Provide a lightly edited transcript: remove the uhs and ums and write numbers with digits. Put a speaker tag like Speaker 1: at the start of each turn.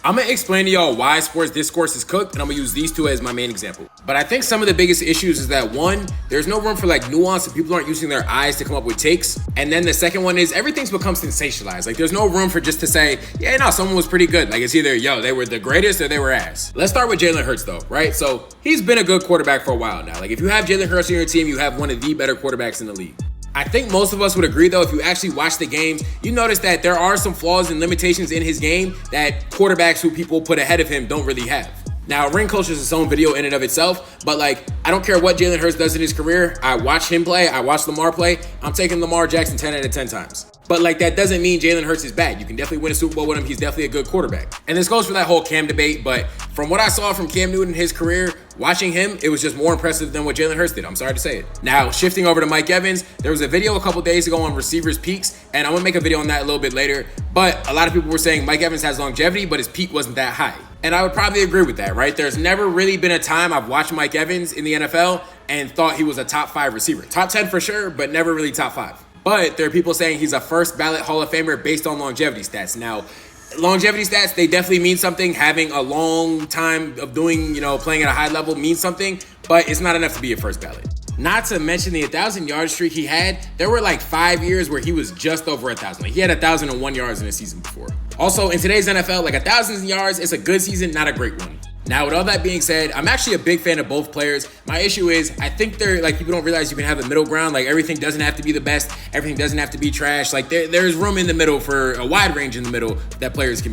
Speaker 1: I'm gonna explain to y'all why sports discourse is cooked, and I'm gonna use these two as my main example. But I think some of the biggest issues is that one, there's no room for like nuance and people aren't using their eyes to come up with takes. And then the second one is everything's become sensationalized. Like there's no room for just to say, yeah, no, someone was pretty good. Like it's either, yo, they were the greatest or they were ass. Let's start with Jalen Hurts though, right? So he's been a good quarterback for a while now. Like if you have Jalen Hurts on your team, you have one of the better quarterbacks in the league. I think most of us would agree though, if you actually watch the games, you notice that there are some flaws and limitations in his game that quarterbacks who people put ahead of him don't really have. Now, ring culture is its own video in and of itself, but like, I don't care what Jalen Hurts does in his career. I watch him play, I watch Lamar play. I'm taking Lamar Jackson 10 out of 10 times. But like, that doesn't mean Jalen Hurts is bad. You can definitely win a Super Bowl with him. He's definitely a good quarterback. And this goes for that whole Cam debate, but from what I saw from Cam Newton in his career, watching him, it was just more impressive than what Jalen Hurts did. I'm sorry to say it. Now, shifting over to Mike Evans, there was a video a couple days ago on receivers' peaks, and I'm gonna make a video on that a little bit later. But a lot of people were saying Mike Evans has longevity, but his peak wasn't that high. And I would probably agree with that, right? There's never really been a time I've watched Mike Evans in the NFL and thought he was a top 5 receiver. Top 10 for sure, but never really top 5. But there are people saying he's a first ballot Hall of Famer based on longevity stats. Now, longevity stats, they definitely mean something. Having a long time of doing, playing at a high level means something, but it's not enough to be a first ballot. Not to mention the 1,000-yard streak he had, there were like 5 years where he was just over 1,000. Like he had 1,001 yards in a season before. Also, in today's NFL, like 1,000 yards, it's a good season, not a great one. Now, with all that being said, I'm actually a big fan of both players. My issue is, I think they're like, people don't realize you can have a middle ground. Like everything doesn't have to be the best. Everything doesn't have to be trash. Like there's room in the middle for a wide range in the middle that players can be.